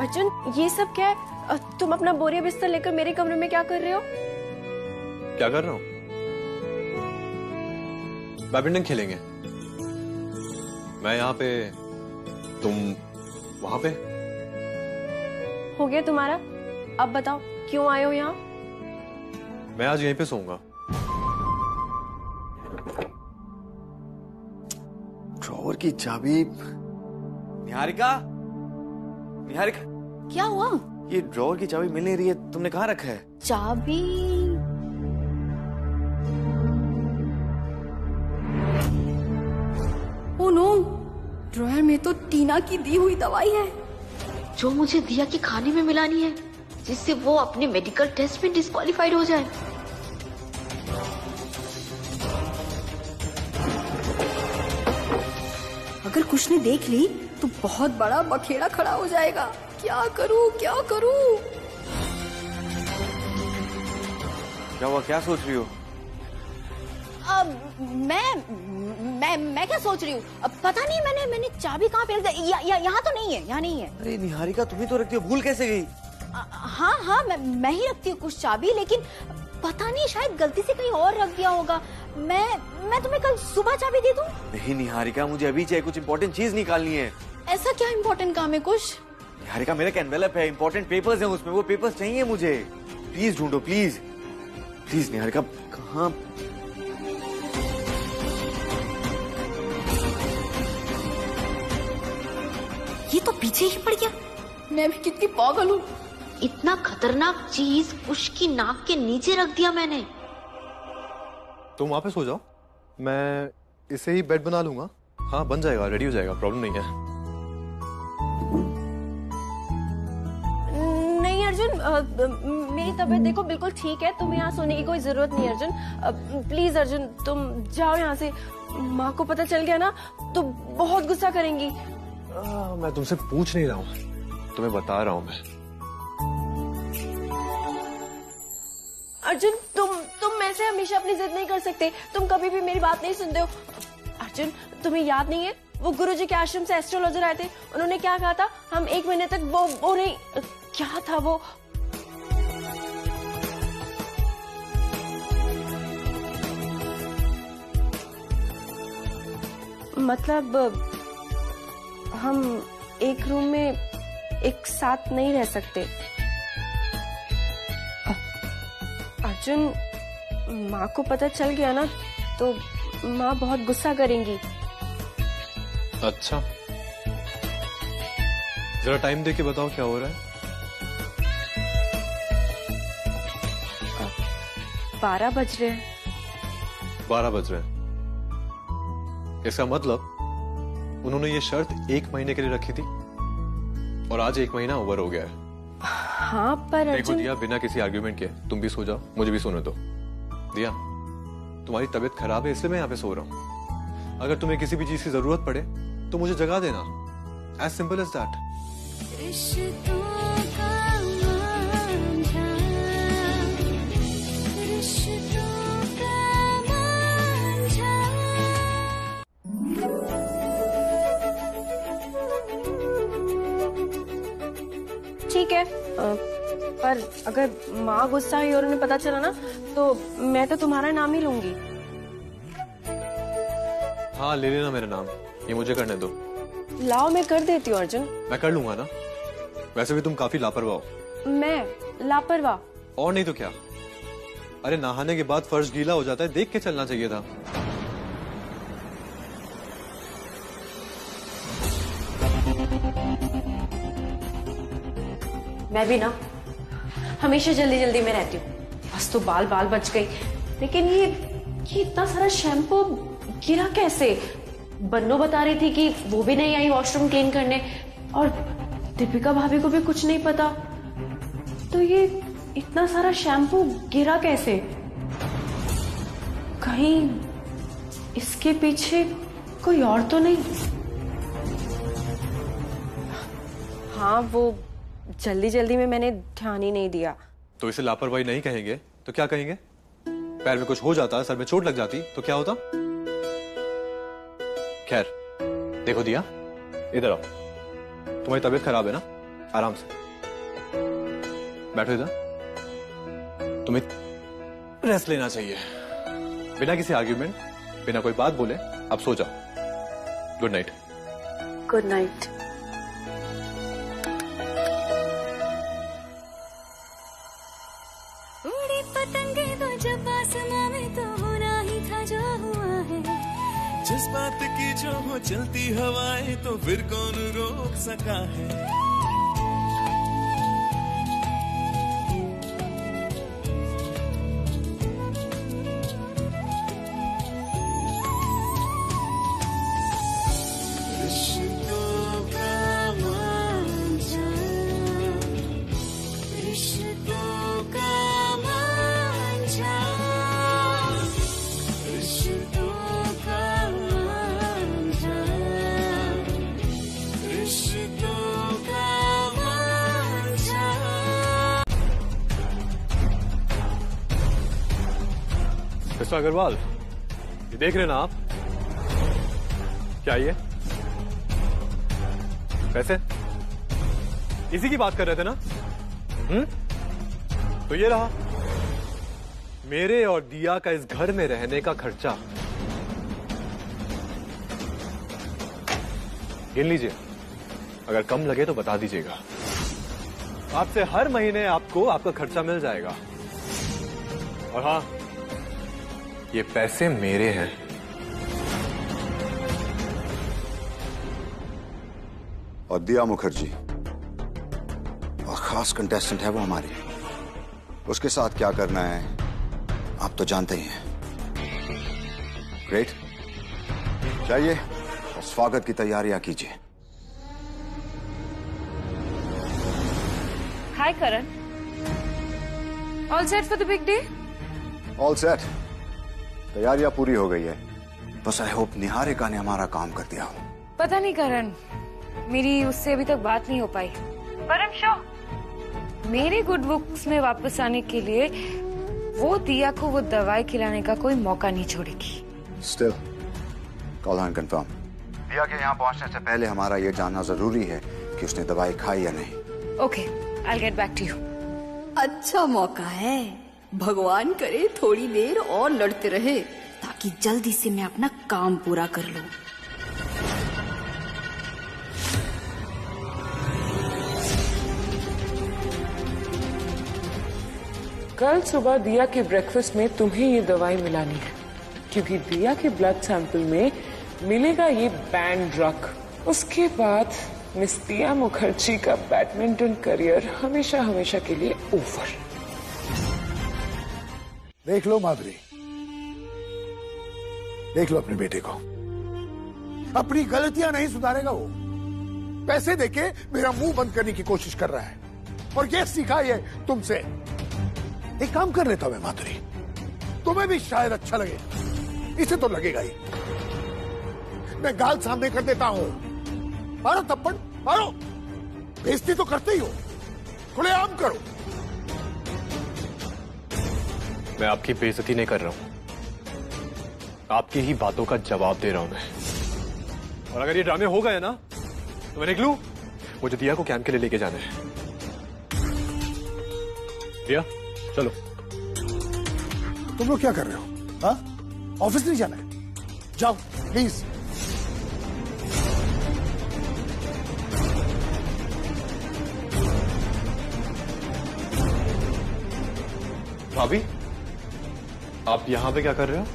अर्जुन, ये सब क्या है? तुम अपना बोरिया बिस्तर लेकर मेरे कमरे में क्या कर रहे हो? क्या कर रहा हूँ? बैडमिंटन खेलेंगे। मैं यहाँ पे, तुम वहां पे। हो गया तुम्हारा? अब बताओ क्यों आए हो यहाँ? मैं आज यहीं पे सोऊंगा। ड्रॉवर की चाबी। निहारिका, निहारिका, क्या हुआ? ये ड्रॉवर की चाबी मिल नहीं रही है, तुमने कहाँ रखा है? चाबी? ओह नो, ड्रॉयर में तो टीना की दी हुई दवाई है जो मुझे दिया कि खाने में मिलानी है, जिससे वो अपने मेडिकल टेस्ट में डिस्क्वालिफाइड हो जाए। अगर कुछ ने देख ली तो बहुत बड़ा बखेड़ा खड़ा हो जाएगा। क्या करूं, क्या करूं? क्या हुआ, क्या सोच रही हो? मैं क्या सोच रही हूँ? पता नहीं, मैंने चाबी कहाँ पे रख दी? यहाँ तो नहीं है, यहाँ नहीं है। अरे निहारिका, तुम ही तो रखती हो, भूल कैसे गई? हाँ, मैं ही रखती हूँ कुछ चाबी, लेकिन पता नहीं, शायद गलती से कहीं और रख दिया होगा। मैं तुम्हें कल सुबह चाबी दे दूँ? नहीं निहारिका, मुझे अभी चाहिए, कुछ इम्पोर्टेंट चीज निकालनी है। ऐसा क्या इम्पोर्टेंट काम है कुछ? निहारिका, मेरा एनवेलप है, इम्पोर्टेंट पेपर्स हैं उसमें, वो पेपर्स चाहिए मुझे। प्लीज ढूंढो, प्लीज प्लीज। निहारिका, कहाँ? ये तो पीछे ही पड़ गया। मैं भी कितनी पागल हूँ। इतना खतरनाक चीज उसकी नाक के नीचे रख दिया मैंने। तुम वहां पे सो जाओ, मैं इसे ही बेड बना लूंगा। हाँ, बन जाएगा, रेडी हो जाएगा, प्रॉब्लम नहीं है। नहीं अर्जुन, मेरी तबीयत देखो बिल्कुल ठीक है। तुम्हें यहाँ सोने की कोई जरूरत नहीं है अर्जुन। प्लीज अर्जुन, तुम जाओ यहाँ से। माँ को पता चल गया ना तो बहुत गुस्सा करेंगी। मैं तुमसे पूछ नहीं रहा हूँ, तुम्हें बता रहा हूँ मैं। अर्जुन, तुम ऐसे हमेशा अपनी जिद नहीं कर सकते। तुम कभी भी मेरी बात नहीं सुनते हो। अर्जुन, तुम्हें याद नहीं है वो गुरुजी के आश्रम से एस्ट्रोलॉजर आए थे? उन्होंने क्या कहा था? हम 1 महीने तक वो नहीं, क्या था वो? मतलब हम एक रूम में एक साथ नहीं रह सकते। अर्जुन, माँ को पता चल गया ना तो माँ बहुत गुस्सा करेंगी। अच्छा, जरा टाइम दे के बताओ क्या हो रहा है। 12 बज रहे हैं। 12 बज रहे हैं। इसका मतलब उन्होंने ये शर्त 1 महीने के लिए रखी थी और आज 1 महीना ओवर हो गया है। हाँ पर देखो अर्जुन, दिया, बिना किसी आर्ग्यूमेंट के तुम भी सो जाओ, मुझे भी सोने दो। दिया, तुम्हारी तबीयत खराब है इसलिए मैं यहाँ पे सो रहा हूँ। अगर तुम्हें किसी भी चीज की जरूरत पड़े तो मुझे जगा देना। As simple as that. ठीक है, पर अगर माँ गुस्सा हुई और उन्हें पता चला ना तो मैं तो तुम्हारा नाम ही लूंगी। हाँ, ले लेना मेरा नाम, ये मुझे करने दो। लाओ, मैं कर देती हूँ अर्जुन। मैं कर लूंगा ना, वैसे भी तुम काफी लापरवाह हो। मैं लापरवाह? और नहीं तो क्या। अरे नहाने के बाद फर्श गीला हो जाता है, देख के चलना चाहिए था। मैं भी ना हमेशा जल्दी जल्दी में रहती हूँ। बस तो बाल बच गई, लेकिन ये इतना सारा शैम्पू गिरा कैसे? बन्नो बता रही थी कि वो भी नहीं आई वॉशरूम क्लीन करने, और दीपिका भाभी को भी कुछ नहीं पता। तो ये इतना सारा शैम्पू गिरा कैसे? कहीं इसके पीछे कोई और तो नहीं? हाँ, वो जल्दी जल्दी में मैंने ध्यान ही नहीं दिया। तो इसे लापरवाही नहीं कहेंगे तो क्या कहेंगे? पैर में कुछ हो जाता, सर में चोट लग जाती तो क्या होता? खैर, देखो दिया, इधर आओ। तुम्हारी तबीयत खराब है ना, आराम से बैठो इधर। तुम्हें रेस्ट लेना चाहिए, बिना किसी आर्ग्यूमेंट, बिना कोई बात बोले अब सो जाओ। Good night. Good night. उड़ी पतंगे तो जब आसमां में तो होना ही था जो हुआ है। जिस बात की जो हो चलती हवाएं तो फिर कौन रोक सका है। रिश्तों का मांझा, रिश्तों का मांझा, रिश्तों का मांझा, रिश्तों का मांझा। मिस्टर अग्रवाल, ये देख रहे हैं ना आप? क्या ये पैसे इसी की बात कर रहे थे ना? तो ये रहा मेरे और दिया का इस घर में रहने का खर्चा। गिन लीजिए, अगर कम लगे तो बता दीजिएगा। आपसे हर महीने आपको आपका खर्चा मिल जाएगा। और हाँ, ये पैसे मेरे हैं। और दिया मुखर्जी और खास कंटेस्टेंट है वो हमारी, उसके साथ क्या करना है आप तो जानते ही हैं। ग्रेट, जाइए और स्वागत की तैयारियां कीजिए। Hi Karan, all set for the big day? All set, तैयारियां पूरी हो गई है। बस आई होप निहारिका ने हमारा काम कर दिया हो। पता नहीं करण, मेरी उससे अभी तक बात नहीं हो पाई, पर आई एम श्योर मेरे गुड बुक्स में वापस आने के लिए वो दिया को वो दवाई खिलाने का कोई मौका नहीं छोड़ेगी। Still call on confirm. दिया के यहाँ पहुंचने से पहले हमारा ये जानना जरूरी है कि उसने दवाई खाई या नहीं। Okay, I get back to you. अच्छा मौका है, भगवान करे थोड़ी देर और लड़ते रहे ताकि जल्दी से मैं अपना काम पूरा कर लूं। कल सुबह दिया के ब्रेकफास्ट में तुम्हें ये दवाई मिलानी है, क्योंकि दिया के ब्लड सैंपल में मिलेगा ये बैंड ड्रग। उसके बाद मिस दिया मुखर्जी का बैडमिंटन करियर हमेशा हमेशा के लिए ओवर। देख लो माधुरी, देख लो अपने बेटे को, अपनी गलतियां नहीं सुधारेगा वो। पैसे देके मेरा मुंह बंद करने की कोशिश कर रहा है, और ये सीखा ये तुमसे। एक काम कर लेता हूं मैं माधुरी, तुम्हें भी शायद अच्छा लगे, इसे तो लगेगा ही। मैं गाल सामने कर देता हूं, मारो थप्पड़ मारो, बेइज्जती तो करते ही हो, खुलेआम करो। मैं आपकी बेइज्जती नहीं कर रहा हूं, आपकी ही बातों का जवाब दे रहा हूं मैं। और अगर ये ड्रामे हो गए ना तो मैं निकलूं, मुझे दिया को कैंप के लिए लेके जाना है। दिया चलो। तुम लोग क्या कर रहे हो? हाँ, ऑफिस नहीं जाना है? जाओ प्लीज। भाभी, आप यहां पे क्या कर रहे हो?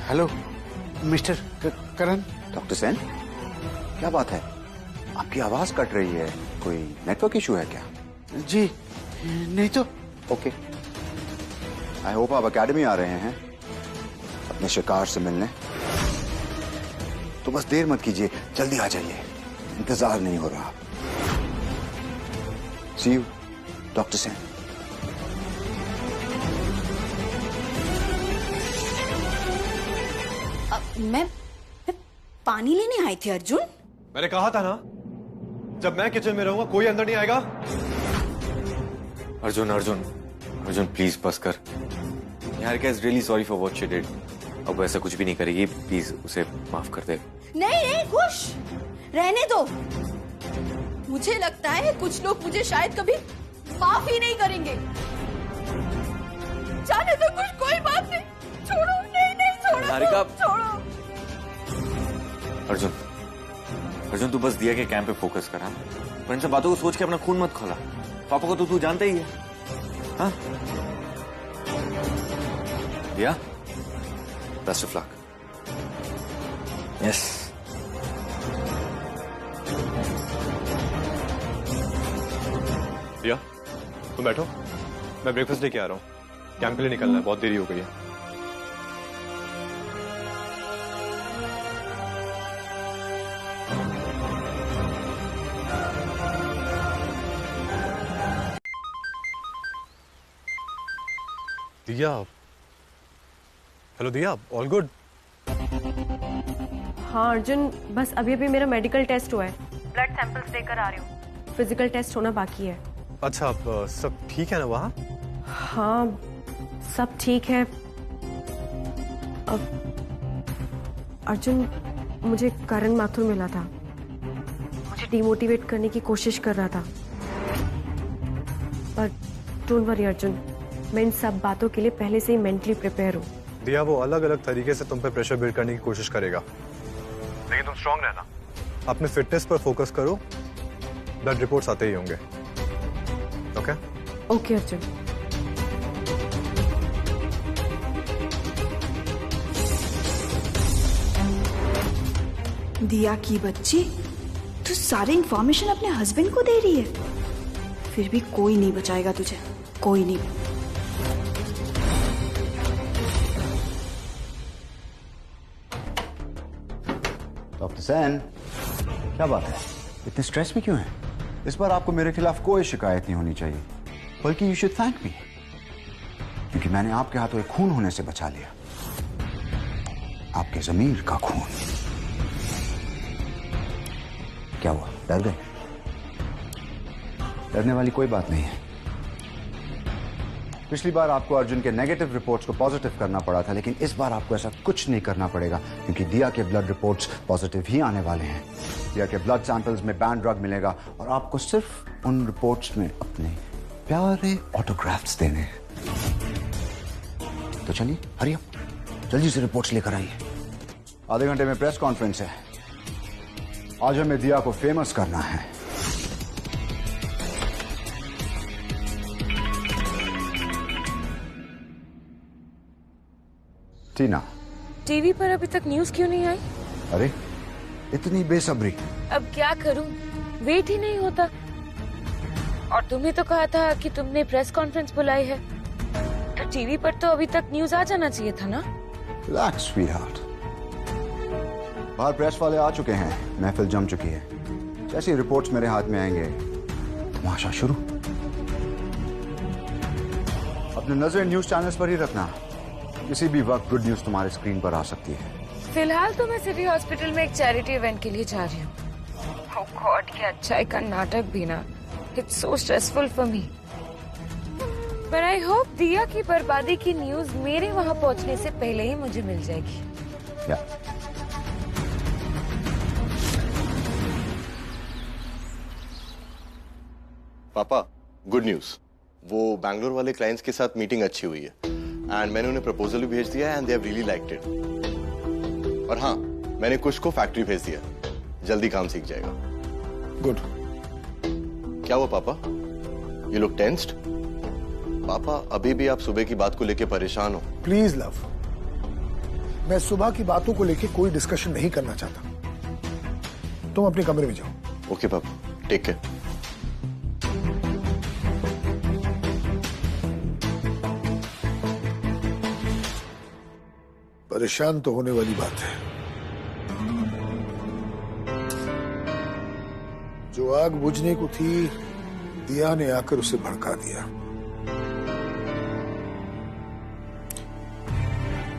हेलो मिस्टर करण। डॉक्टर सेन, क्या बात है? आपकी आवाज कट रही है, कोई नेटवर्क इशू है क्या? जी नहीं तो। ओके, आई होप आप एकेडमी आ रहे हैं अपने शिकार से मिलने। तो बस देर मत कीजिए, जल्दी आ जाइए, इंतजार नहीं हो रहा। सी यू डॉक्टर सेन। मैं पानी लेने आई थी अर्जुन। मैंने कहा था ना, जब मैं किचन में रहूंगा कोई अंदर नहीं आएगा। अर्जुन अर्जुन अर्जुन प्लीज बस कर। Niharika is really sorry for what she did. अब वो ऐसा कुछ भी नहीं करेगी, प्लीज उसे माफ कर दे। नहीं नहीं खुश रहने दो। मुझे लगता है कुछ लोग मुझे शायद कभी माफ ही नहीं करेंगे। जाने दो कुछ, कोई बात नहीं, छोड़ो। नहीं नहीं छोड़ो, निहारिका छोड़ो। अर्जुन तू बस दिया के कैंप पे फोकस करा, पर इन सब बातों को सोच के अपना खून मत खोला। पापा को तो तू जानता ही है। हाँ दिया, बेस्ट ऑफ लक। यस दिया तुम बैठो, मैं ब्रेकफास्ट लेके आ रहा हूँ। कैंप के लिए निकलना है, बहुत देरी हो गई है। दिया, हेलो दिया, ऑल गुड? हाँ अर्जुन, बस अभी अभी मेरा मेडिकल टेस्ट हुआ है, ब्लड सैंपल्स लेकर आ रही हूँ, फिजिकल टेस्ट होना बाकी है। अच्छा, अब सब ठीक है ना वहाँ? हाँ सब ठीक है। अब अर्जुन, मुझे करण माथुर मिला था, मुझे डिमोटिवेट करने की कोशिश कर रहा था, पर डोंट वरी अर्जुन, मैं इन सब बातों के लिए पहले से ही मेंटली प्रिपेयर हूँ। दिया, वो अलग अलग तरीके से तुम पे प्रेशर बिल्ड करने की कोशिश करेगा, लेकिन तुम स्ट्रांग रहना, अपने फिटनेस पर फोकस करो, ब्लड रिपोर्ट्स आते ही होंगे। ओके? ओके अर्जुन। दिया की बच्ची, तू सारी इंफॉर्मेशन अपने हस्बैंड को दे रही है, फिर भी कोई नहीं बचाएगा तुझे, कोई नहीं। डॉक्टर सैन, क्या बात है, इतने स्ट्रेस में क्यों है? इस बार आपको मेरे खिलाफ कोई शिकायत नहीं होनी चाहिए, बल्कि यू शुड थैंक मी, क्योंकि मैंने आपके हाथों एक खून होने से बचा लिया, आपके ज़मीर का खून। क्या हुआ, डर गए? डरने वाली कोई बात नहीं है। पिछली बार आपको अर्जुन के नेगेटिव रिपोर्ट्स को पॉजिटिव करना पड़ा था, लेकिन इस बार आपको ऐसा कुछ नहीं करना पड़ेगा, क्योंकि दिया के ब्लड रिपोर्ट्स पॉजिटिव ही आने वाले हैं। दिया के ब्लड सैंपल्स में बैन ड्रग मिलेगा और आपको सिर्फ उन रिपोर्ट्स में अपने प्यारे ऑटोग्राफ्स देने हैं। तो चलिए, हरी अप, जल्दी से रिपोर्ट्स लेकर आइए। आधे घंटे में प्रेस कॉन्फ्रेंस है, आज हमें दिया को फेमस करना है। टीना, टीवी पर अभी तक न्यूज़ क्यों नहीं आई? अरे इतनी बेसब्री। अब क्या करूं, वेट ही नहीं होता। और तुम्हें तो कहा था कि तुमने प्रेस कॉन्फ्रेंस बुलाई है, तो टीवी पर तो अभी तक न्यूज़ आ जाना चाहिए था ना? रिलैक्स स्वीटहार्ट, बाहर प्रेस वाले आ चुके हैं, महफिल जम चुकी है। जैसी रिपोर्ट्स मेरे हाथ में आएंगे, तमाशा शुरू। अपनी नजर न्यूज चैनल्स पर ही रखना, किसी भी वक्त गुड न्यूज तुम्हारे स्क्रीन पर आ सकती है। फिलहाल तो मैं सिटी हॉस्पिटल में एक चैरिटी इवेंट के लिए जा रही हूँ। ओह गॉड, क्या अच्छाई का नाटक भी ना, it's so stressful for me. पर आई होप दिया की बर्बादी की न्यूज मेरे वहाँ पहुँचने से पहले ही मुझे मिल जाएगी। पापा, गुड न्यूज, वो बैंगलोर वाले क्लाइंट्स के साथ मीटिंग अच्छी हुई है एंड मैंने उन्हें प्रपोजल भी भेज दिया and they have really liked it. और हाँ, मैंने कुछ को फैक्ट्री भेज दिया, जल्दी काम सीख जाएगा। गुड। क्या हुआ पापा, यू लुक टेंस्ड? पापा, अभी भी आप सुबह की बात को लेकर परेशान हो? प्लीज लव, मैं सुबह की बातों को लेकर कोई डिस्कशन नहीं करना चाहता। तुम अपने कमरे में जाओ। ओके पापा, टेक केयर। परेशान तो होने वाली बात है, जो आग बुझने को थी, दिया ने आकर उसे भड़का दिया।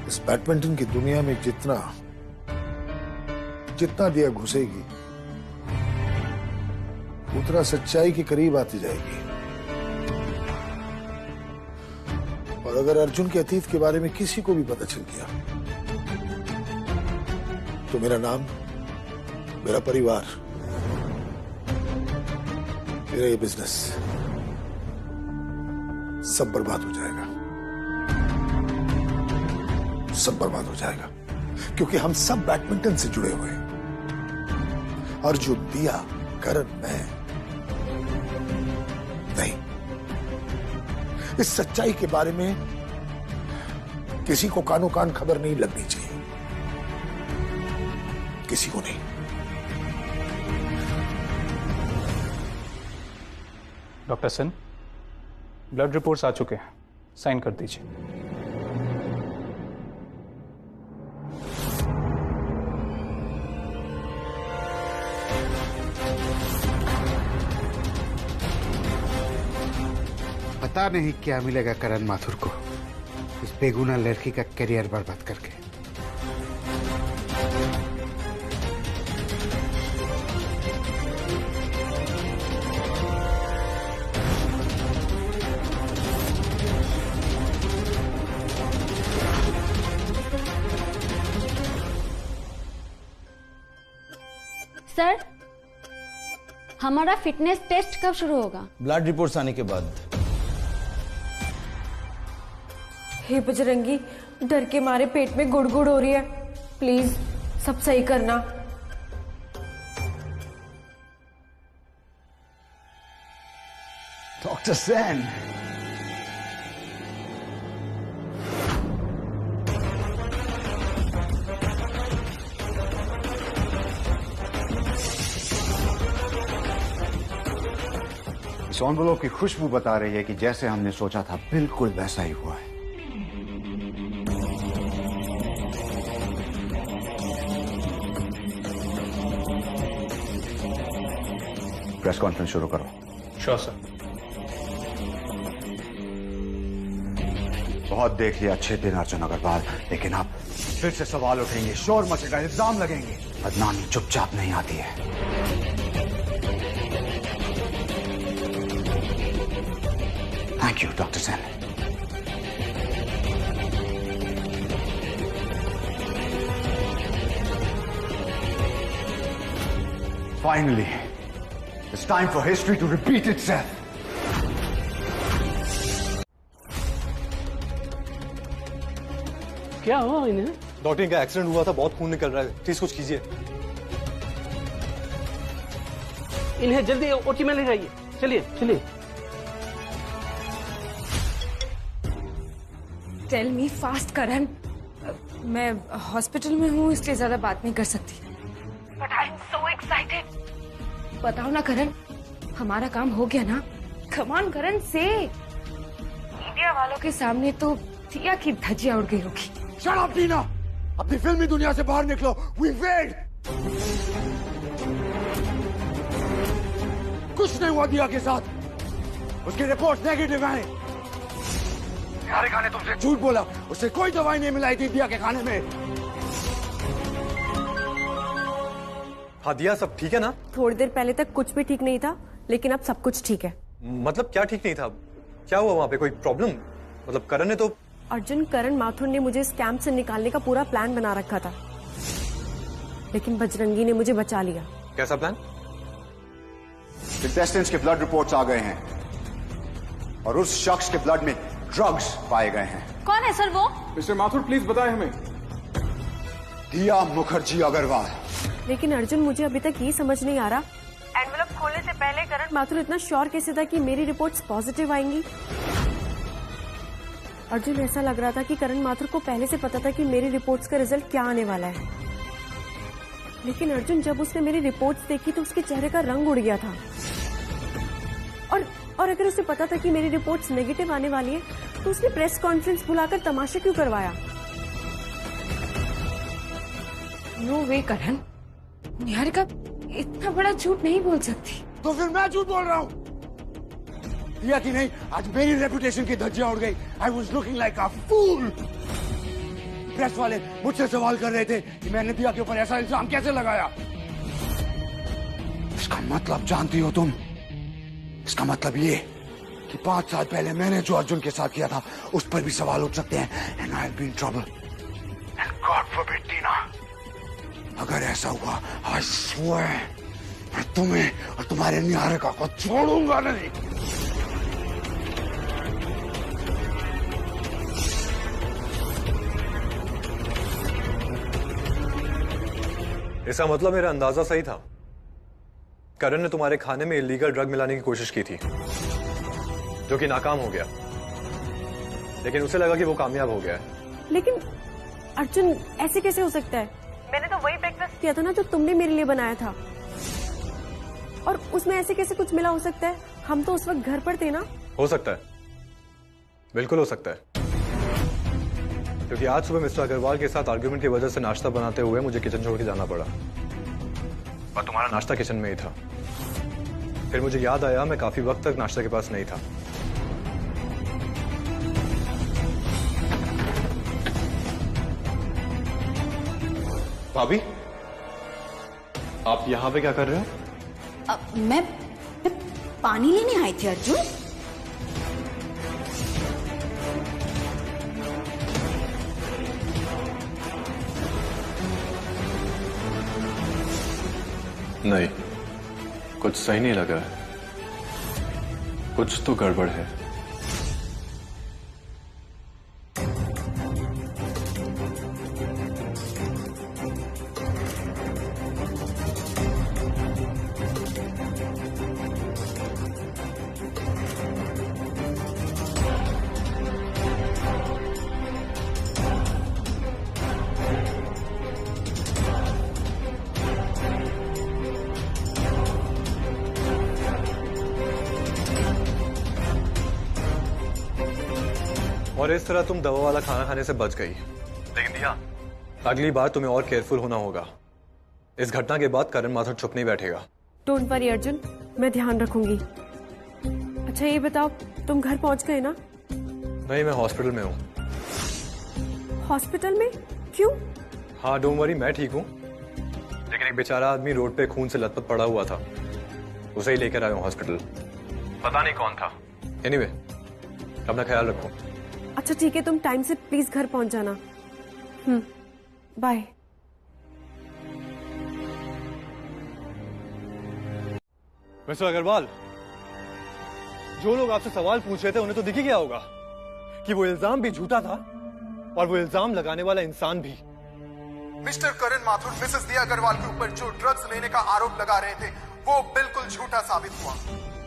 इस बैडमिंटन की दुनिया में जितना दिया घुसेगी, उतना सच्चाई के करीब आती जाएगी। और और अगर अर्जुन के अतीत के बारे में किसी को भी पता चल गया तो मेरा नाम, मेरा परिवार, मेरा ये बिजनेस सब बर्बाद हो जाएगा, सब बर्बाद हो जाएगा। क्योंकि हम सब बैडमिंटन से जुड़े हुए हैं। अर्जुन, दिया, करण, मैं नहीं। इस सच्चाई के बारे में किसी को कानो कान खबर नहीं लगनी चाहिए, किसी को नहीं। डॉक्टर सेन, ब्लड रिपोर्ट्स आ चुके हैं, साइन कर दीजिए। पता नहीं क्या मिलेगा करण माथुर को इस बेगुनाह लड़की का करियर बर्बाद करके। सर, हमारा फिटनेस टेस्ट कब शुरू होगा? ब्लड रिपोर्ट्स आने के बाद। हे बजरंगी, डर के मारे पेट में गुड़गुड़ हो रही है, प्लीज सब सही करना। डॉक्टर सेन, इस एनवेलप की खुशबू बता रही है कि जैसे हमने सोचा था बिल्कुल वैसा ही हुआ है। प्रेस कॉन्फ्रेंस शुरू करो। Sure sir. बहुत देख लिया अच्छे दिन अर्जुन अग्रवाल, लेकिन अब फिर से सवाल उठेंगे, शोर मचेगा, इल्जाम लगेंगे। बदनामी चुपचाप नहीं आती है। Thank you doctor Sen. Finally it's time for history to repeat itself. क्या हुआ इन्हें? डॉक्टर, का एक्सीडेंट हुआ था, बहुत खून निकल रहा है, प्लीज कुछ कीजिए। इन्हें जल्दी ओटी में ले जाइए। चलिए चलिए। टेल मी फास्ट करण। मैं हॉस्पिटल में हूँ इसलिए ज्यादा बात नहीं कर सकती। But I am so excited. बताओ ना करण, हमारा काम हो गया ना? कम ऑन करण से। मीडिया वालों के सामने तो दिया की धज्जियां उड़ गई होगी। शट अप टीना, अपनी फिल्मी दुनिया से बाहर निकलो। We failed. कुछ नहीं हुआ दिया के साथ, उसकी रिपोर्ट नेगेटिव है। निहारिका ने तुमसे झूठ बोला, उसे कोई दवाई नहीं मिलाई थी दिया के खाने में। हाँ दिया, सब ठीक है ना? थोड़ी देर पहले तक कुछ भी ठीक नहीं था, लेकिन अब सब कुछ ठीक है। मतलब क्या ठीक नहीं था? क्या हुआ वहाँ पे? कोई प्रॉब्लम? मतलब करण ने तो अर्जुन, करण माथुर ने मुझे इस कैंप से निकालने का पूरा प्लान बना रखा था, लेकिन बजरंगी ने मुझे बचा लिया। कैसा प्लान? कंटेस्टेंट्स के ब्लड रिपोर्ट्स आ गए हैं और उस शख्स के ब्लड में ड्रग्स पाए गए हैं। कौन है सर वो? मिस्टर माथुर प्लीज बताएं हमें। दिया मुखर्जी अग्रवाल। लेकिन अर्जुन, मुझे अभी तक ये समझ नहीं आ रहा, एनवेलप खोलने से पहले करण माथुर इतना श्योर कैसे था कि मेरी रिपोर्ट्स पॉजिटिव आएंगी? अर्जुन, ऐसा लग रहा था कि करण माथुर को पहले से पता था कि मेरी रिपोर्ट्स का रिजल्ट क्या आने वाला है। लेकिन अर्जुन, जब उसने मेरी रिपोर्ट्स देखी तो उसके चेहरे का रंग उड़ गया था। और अगर उसे पता था कि मेरी रिपोर्ट्स नेगेटिव आने वाली है, तो उसने प्रेस कॉन्फ्रेंस बुलाकर तमाशा क्यों करवाया? नो वे करण, निहारिका इतना बड़ा झूठ नहीं बोल सकती। तो फिर मैं झूठ बोल रहा हूँ? दिया कि नहीं, आज मेरी रेपुटेशन की धज्जियां उड़ गई। I was looking like a fool. Press वाले मुझसे सवाल कर रहे थे कि मैंने दिया के ऊपर ऐसा इल्जाम कैसे लगाया। इसका मतलब जानती हो तुम? इसका मतलब ये कि 5 साल पहले मैंने जो अर्जुन के साथ किया था उस पर भी सवाल उठ सकते हैं and I will be in trouble and God forbid Tina, अगर ऐसा हुआ आई स्वेयर मैं तुम्हें और तुम्हारे निहारिका को छोड़ूंगा नहीं। इसका मतलब मेरा अंदाजा सही था। करण ने तुम्हारे खाने में इलीगल ड्रग मिलाने की कोशिश की थी, जो कि नाकाम हो गया, लेकिन उसे लगा कि वो कामयाब हो गया है। लेकिन अर्जुन ऐसे कैसे हो सकता है? मैंने तो वही ब्रेकफास्ट किया था ना जो तुमने मेरे लिए बनाया था, और उसमें ऐसे कैसे कुछ मिला हो सकता है? हम तो उस वक्त घर पर थे ना। हो सकता है, बिल्कुल हो सकता है, क्योंकि आज सुबह मिस्टर अग्रवाल के साथ आर्ग्यूमेंट की वजह से नाश्ता बनाते हुए मुझे किचन छोड़ के जाना पड़ा, और तुम्हारा नाश्ता किचन में ही था। फिर मुझे याद आया मैं काफी वक्त तक नाश्ता के पास नहीं था। भाभी, आप यहाँ पे क्या कर रहे हो? मैं पानी लेने आई थी अर्जुन। नहीं, कुछ सही नहीं लगा, कुछ तो गड़बड़ है। और इस तरह तुम दवा वाला खाना खाने से बच गई। लेकिन दिया, अगली बार तुम्हें और केयरफुल होना होगा। इस घटना के बाद करण माथुर चुप नहीं बैठेगा। डोंट वरी अर्जुन, मैं ध्यान रखूंगी। अच्छा ये बताओ, तुम घर पहुंच गए ना? नहीं, मैं हॉस्पिटल में हूँ। हॉस्पिटल में? क्यों? हाँ डोंट वरी, मैं ठीक हूँ, लेकिन एक बेचारा आदमी रोड पे खून से लथपथ पड़ा हुआ था, उसे ही लेकर आया हूँ हॉस्पिटल। पता नहीं कौन था। एनीवे, अपना ख्याल रखो। अच्छा ठीक है, तुम टाइम से प्लीज घर पहुंच जाना। बाय। मिस्टर अग्रवाल, जो लोग आपसे सवाल पूछ रहे थे उन्हें तो दिख ही गया होगा कि वो इल्जाम भी झूठा था और वो इल्जाम लगाने वाला इंसान भी। मिस्टर करण माथुर मिसेस दिया अग्रवाल के ऊपर जो ड्रग्स लेने का आरोप लगा रहे थे वो बिल्कुल झूठा साबित हुआ।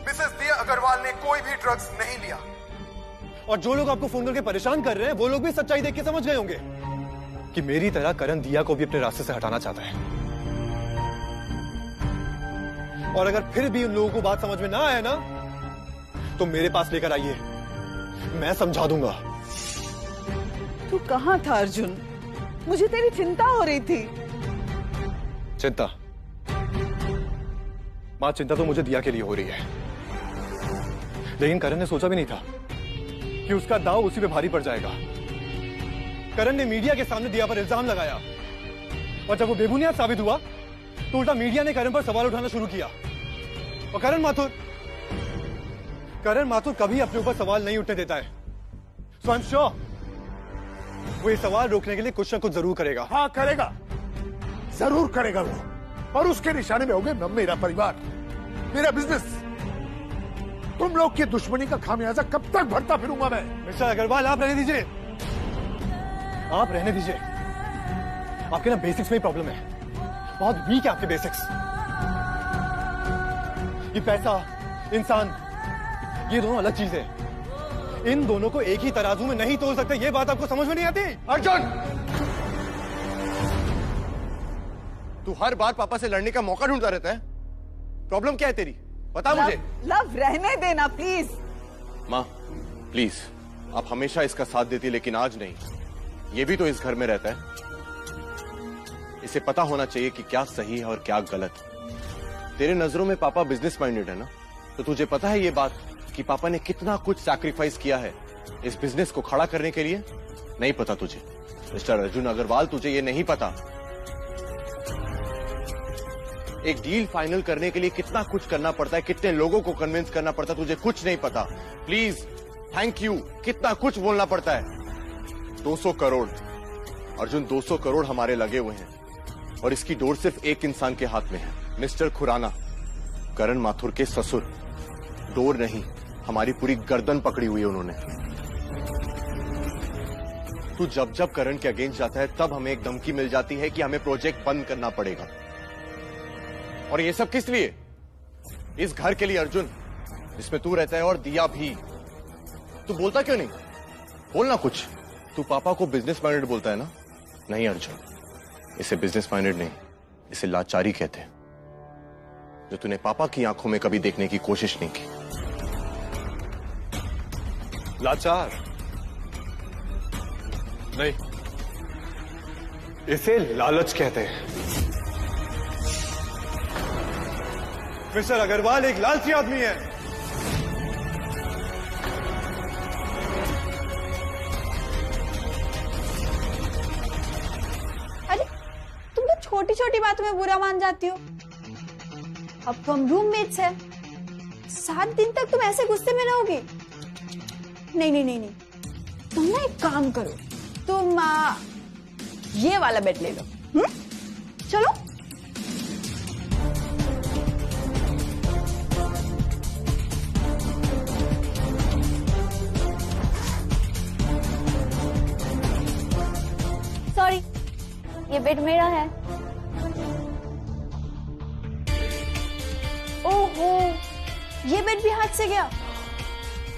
मिसेस दिया अग्रवाल ने कोई भी ड्रग्स नहीं लिया। और जो लोग आपको फोन करके परेशान कर रहे हैं वो लोग भी सच्चाई देख के समझ गए होंगे कि मेरी तरह करण दिया को भी अपने रास्ते से हटाना चाहता है। और अगर फिर भी उन लोगों को बात समझ में ना आए ना, तो मेरे पास लेकर आइए, मैं समझा दूंगा। तू कहाँ था अर्जुन? मुझे तेरी चिंता हो रही थी। चिंता? मां, चिंता तो मुझे दिया के लिए हो रही है, लेकिन करण ने सोचा भी नहीं था कि उसका दाव उसी पे भारी पड़ जाएगा। करण ने मीडिया के सामने दिया पर इल्जाम लगाया, और जब वो बेबुनियाद साबित हुआ तो उल्टा मीडिया ने करण पर सवाल उठाना शुरू किया। और करण माथुर कभी अपने ऊपर सवाल नहीं उठने देता है। सो आई एम श्योर वो ये सवाल रोकने के लिए कुछ ना कुछ जरूर करेगा। हाँ करेगा, जरूर करेगा वो, और उसके निशाने में होंगे मेरा परिवार, मेरा बिजनेस। तुम लोग की दुश्मनी का खामियाजा कब तक भरता फिरूंगा मैं? मिस्टर अग्रवाल, आप रहने दीजिए, आप रहने दीजिए। आपके ना बेसिक्स में ही प्रॉब्लम है, बहुत वीक है आपके बेसिक्स। ये पैसा, इंसान, ये दोनों अलग चीज है। इन दोनों को एक ही तराजू में नहीं तोल सकते। ये बात आपको समझ में नहीं आती? अर्जुन, तू हर बार पापा से लड़ने का मौका ढूंढता रहता है। प्रॉब्लम क्या है तेरी, बता मुझे। लव रहने देना प्लीज। माँ प्लीज, आप हमेशा इसका साथ देती लेकिन आज नहीं। ये भी तो इस घर में रहता है, इसे पता होना चाहिए कि क्या सही है और क्या गलत। तेरे नजरों में पापा बिजनेस माइंडेड है ना, तो तुझे पता है ये बात कि पापा ने कितना कुछ सैक्रिफाइस किया है इस बिजनेस को खड़ा करने के लिए? नहीं पता तुझे? मिस्टर अर्जुन अग्रवाल, तुझे ये नहीं पता। एक डील फाइनल करने के लिए कितना कुछ करना पड़ता है, कितने लोगों को कन्विंस करना पड़ता है, तुझे कुछ नहीं पता। प्लीज, थैंक यू, कितना कुछ बोलना पड़ता है। 200 करोड़ अर्जुन, 200 करोड़ हमारे लगे हुए हैं और इसकी डोर सिर्फ एक इंसान के हाथ में है, मिस्टर खुराना, करण माथुर के ससुर। डोर नहीं, हमारी पूरी गर्दन पकड़ी हुई है उन्होंने। तू जब जब करण के अगेंस्ट जाता है तब हमें एक धमकी मिल जाती है कि हमें प्रोजेक्ट बंद करना पड़ेगा। और ये सब किस लिए? इस घर के लिए अर्जुन, जिसमें तू रहता है और दिया भी। तू बोलता क्यों नहीं? बोलना कुछ। तू पापा को बिजनेस माइंडेड बोलता है ना? नहीं अर्जुन, इसे बिजनेस माइंडेड नहीं, इसे लाचारी कहते हैं, जो तूने पापा की आंखों में कभी देखने की कोशिश नहीं की। लाचार नहीं, इसे लालच कहते हैं। मिस्टर अग्रवाल एक लालची आदमी है। अरे तुम तो छोटी छोटी बातों में बुरा मान जाती हो। अब तो हम रूममेट्स हैं। 7 दिन तक तुम ऐसे गुस्से में रहोगी? नहीं नहीं नहीं नहीं, तुम ना एक काम करो, तुम ये वाला बेड ले लो। चलो। सॉरी, ये बेड मेरा है। ओहो, ये बेड भी हाथ से गया।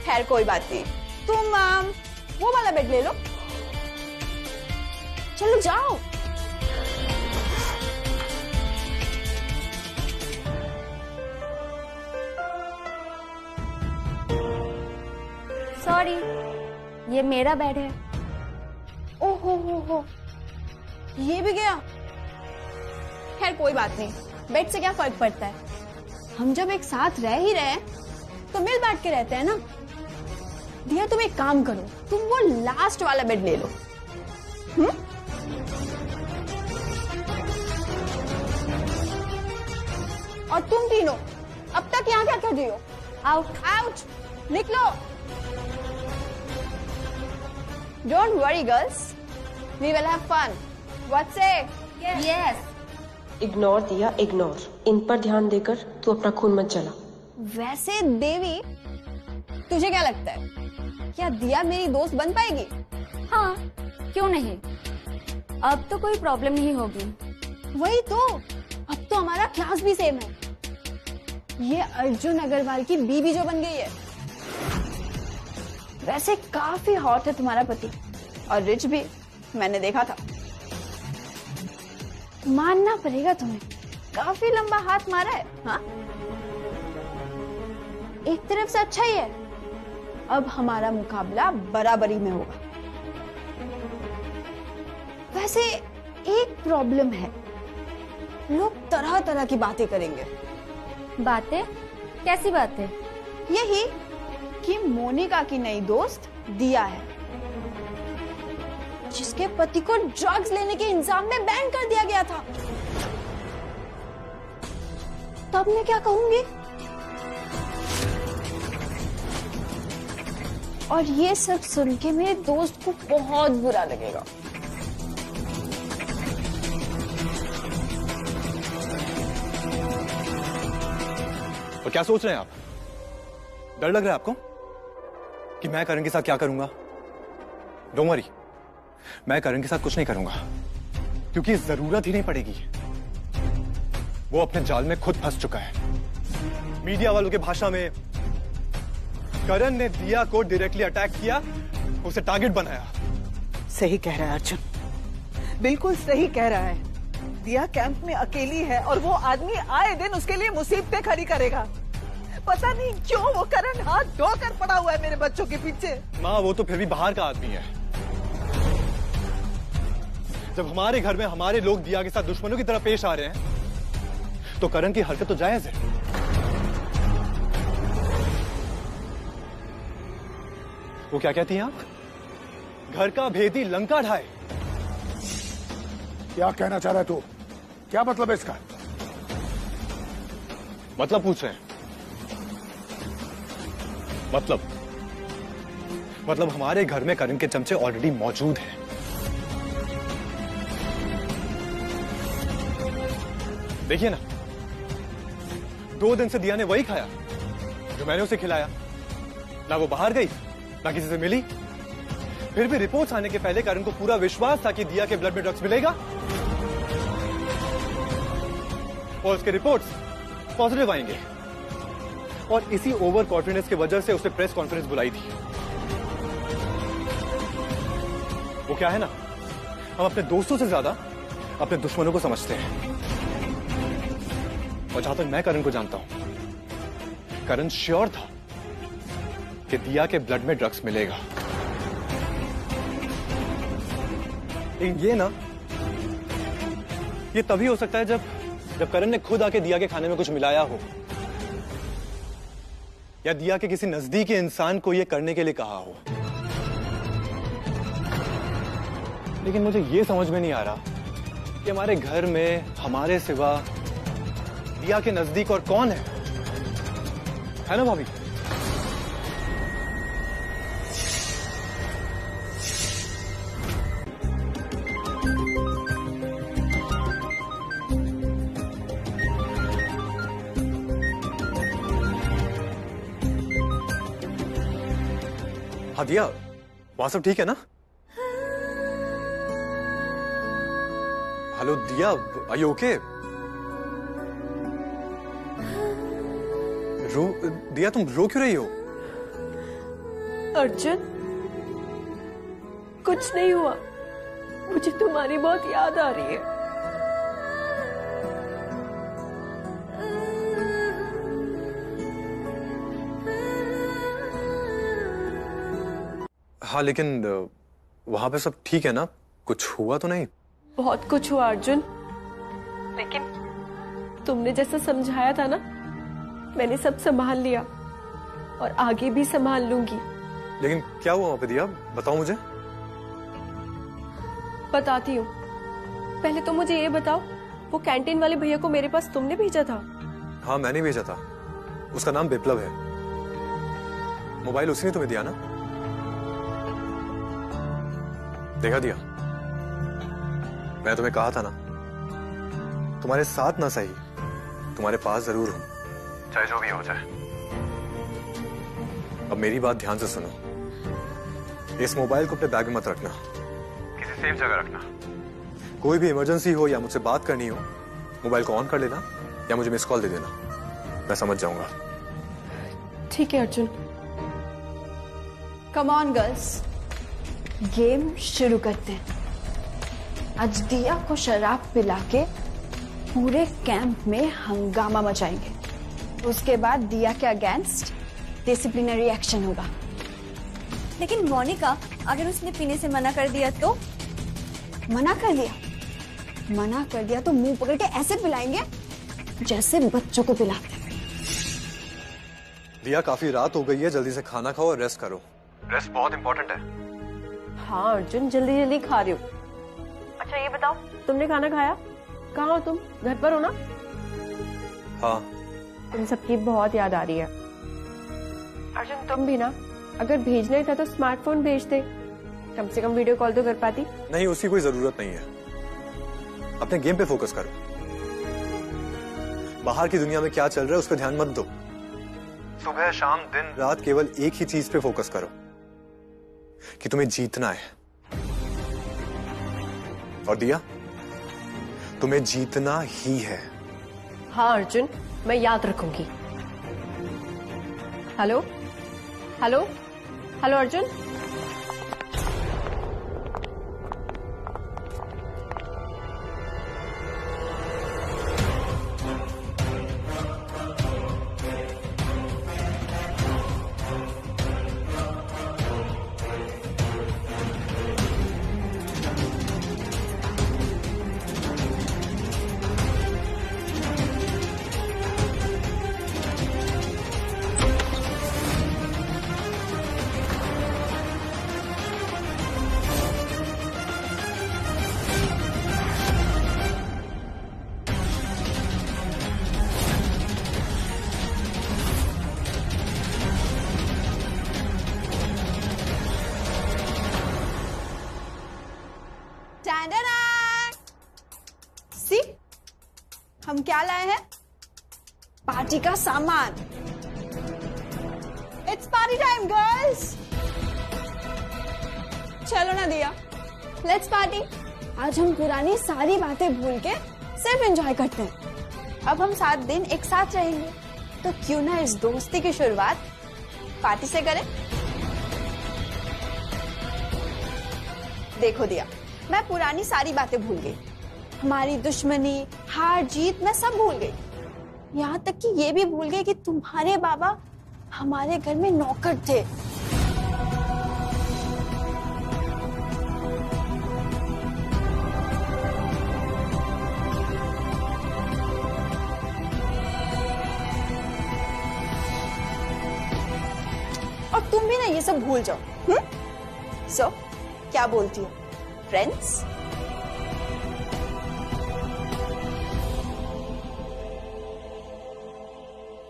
खैर कोई बात नहीं, तुम वो वाला बेड ले लो। चलो जाओ। सॉरी, ये मेरा बेड है। ओहो हो, ये भी गया। खैर कोई बात नहीं, बेड से क्या फर्क पड़ता है, हम जब एक साथ रह ही रहे हैं तो मिल बांट के रहते हैं ना। दिया, तुम एक काम करो, तुम वो लास्ट वाला बेड ले लो। और तुम तीनों अब तक यहाँ क्या कर रही हो? आउट आउट, निकलो। Don't worry girls, we will have fun. What say? Yes. Ignore दिया, इग्नोर। इन पर ध्यान देकर तू अपना खून मत जला। वैसे देवी, तुझे क्या लगता है, क्या दिया मेरी दोस्त बन पाएगी? हाँ, क्यों नहीं, अब तो कोई प्रॉब्लम नहीं होगी। वही तो, अब तो हमारा क्लास भी सेम है। ये अर्जुन अग्रवाल की बीबी जो बन गई है। वैसे काफी हॉट है तुम्हारा पति, और रिच भी, मैंने देखा था। मानना पड़ेगा तुम्हें, काफी लंबा हाथ मारा है। हाँ, एक तरफ से अच्छा ही है। अब हमारा मुकाबला बराबरी में होगा। वैसे एक प्रॉब्लम है, लोग तरह तरह की बातें करेंगे। बातें? कैसी बातें? यही कि मोनिका की नई दोस्त दिया है, जिसके पति को ड्रग्स लेने के इल्जाम में बैन कर दिया गया था। तब मैं क्या कहूंगी? और ये सब सुन के मेरे दोस्त को बहुत बुरा लगेगा। और क्या सोच रहे हैं आप? डर लग रहा है आपको कि मैं करण के साथ क्या करूंगा? डोंट वरी, मैं करण के साथ कुछ नहीं करूंगा, क्योंकि जरूरत ही नहीं पड़ेगी। वो अपने जाल में खुद फंस चुका है। मीडिया वालों की भाषा में करण ने दिया को डायरेक्टली अटैक किया, उसे टारगेट बनाया। सही कह रहा है अर्जुन, बिल्कुल सही कह रहा है। दिया कैंप में अकेली है और वो आदमी आए दिन उसके लिए मुसीबतें खड़ी करेगा। पता नहीं क्यों वो करण हाथ धोकर पड़ा हुआ है मेरे बच्चों के पीछे। माँ, वो तो फिर भी बाहर का आदमी है। जब हमारे घर में हमारे लोग दिया के साथ दुश्मनों की तरह पेश आ रहे हैं, तो करण की हरकत तो जायज है। वो क्या कहती हैं आप? घर का भेदी लंका ढाए। क्या कहना चाह रहा है तू? क्या मतलब है इसका? मतलब पूछ रहे हैं? मतलब हमारे घर में करण के चमचे ऑलरेडी मौजूद हैं। देखिए ना, 2 दिन से दिया ने वही खाया जो मैंने उसे खिलाया। ना वो बाहर गई, ना किसी से मिली। फिर भी रिपोर्ट्स आने के पहले करण को पूरा विश्वास था कि दिया के ब्लड में ड्रग्स मिलेगा, और उसके रिपोर्ट्स पॉजिटिव आएंगे। और इसी ओवर कॉन्फिडेंस की वजह से उसने प्रेस कॉन्फ्रेंस बुलाई थी। वो क्या है ना, हम अपने दोस्तों से ज्यादा अपने दुश्मनों को समझते हैं। और जहां तक मैं करण को जानता हूं, करण श्योर था कि दिया के ब्लड में ड्रग्स मिलेगा। लेकिन ये तभी हो सकता है जब करण ने खुद आके दिया के खाने में कुछ मिलाया हो, या दिया के किसी नजदीकी इंसान को यह करने के लिए कहा हो। लेकिन मुझे यह समझ में नहीं आ रहा कि हमारे घर में हमारे सिवा दिया के नजदीक और कौन है ना भाभी? हाँ दिया, वहां सब ठीक है ना? हेलो दिया, आर यू ओके? दिया तुम रो क्यों रही हो? अर्जुन, कुछ नहीं हुआ, मुझे तुम्हारी बहुत याद आ रही है। हाँ लेकिन वहां पे सब ठीक है ना? कुछ हुआ तो नहीं? बहुत कुछ हुआ अर्जुन, लेकिन तुमने जैसा समझाया था ना, मैंने सब संभाल लिया और आगे भी संभाल लूंगी। लेकिन क्या हुआ वहां पे दिया, बताओ मुझे। बताती हूँ, पहले तो मुझे ये बताओ, वो कैंटीन वाले भैया को मेरे पास तुमने भेजा था? हाँ मैंने भेजा था, उसका नाम बिप्लब है। मोबाइल उसी ने तुम्हें दिया ना? देखा दिया, मैं तुम्हें कहा था ना, तुम्हारे साथ ना सही, तुम्हारे पास जरूर हूं, चाहे जो भी हो जाए। अब मेरी बात ध्यान से सुनो, इस मोबाइल को अपने बैग में मत रखना, किसी सेफ जगह रखना। कोई भी इमरजेंसी हो या मुझसे बात करनी हो, मोबाइल को ऑन कर लेना या मुझे मिस कॉल दे देना, मैं समझ जाऊंगा। ठीक है Arjun. Come on girls, game शुरू करते हैं। आज दिया को शराब पिला के पूरे कैंप में हंगामा मचाएंगे। उसके बाद दिया के अगेंस्ट डिसिप्लिनरी एक्शन होगा। लेकिन मोनिका, अगर उसने पीने से मना कर दिया तो? मना कर दिया तो मुंह पकड़ के ऐसे पिलाएंगे जैसे बच्चों को पिलाते। दिया काफी रात हो गई है, जल्दी से खाना खाओ और रेस्ट करो। रेस्ट बहुत इंपॉर्टेंट है। हाँ अर्जुन, जल्दी जल्दी खा रही हूँ। अच्छा ये बताओ, तुमने खाना खाया? कहाँ हो तुम? घर पर हो ना? हाँ। तुम सबकी बहुत याद आ रही है। अर्जुन तुम भी ना, अगर भेजना ही था तो स्मार्टफोन भेज दे, कम से कम वीडियो कॉल तो कर पाती। नहीं, उसकी कोई जरूरत नहीं है, अपने गेम पे फोकस करो। बाहर की दुनिया में क्या चल रहा है उस पर ध्यान मत दो। सुबह शाम दिन रात केवल एक ही चीज पे फोकस करो कि तुम्हें जीतना है। और दिया, तुम्हें जीतना ही है। हाँ अर्जुन, मैं याद रखूंगी। Hello hello hello Arjun. क्या लाए हैं? पार्टी का सामान। It's party time girls. चलो ना दिया, लेट्स पार्टी। आज हम पुरानी सारी बातें भूल के सिर्फ एंजॉय करते हैं। अब हम 7 दिन एक साथ रहेंगे, तो क्यों ना इस दोस्ती की शुरुआत पार्टी से करें? देखो दिया, मैं पुरानी सारी बातें भूल गई। हमारी दुश्मनी, हार जीत मैं सब भूल गई। यहाँ तक कि ये भी भूल गई कि तुम्हारे बाबा हमारे घर में नौकर थे। और तुम भी ना ये सब भूल जाओ। सो क्या बोलती हो फ्रेंड्स?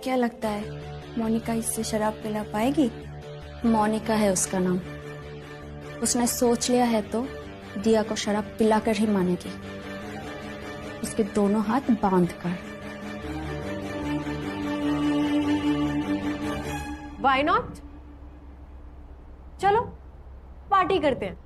क्या लगता है मोनिका इससे शराब पिला पाएगी? मोनिका है उसका नाम। उसने सोच लिया है तो दिया को शराब पिलाकर ही मानेगी, उसके दोनों हाथ बांध कर। Why not? चलो पार्टी करते हैं।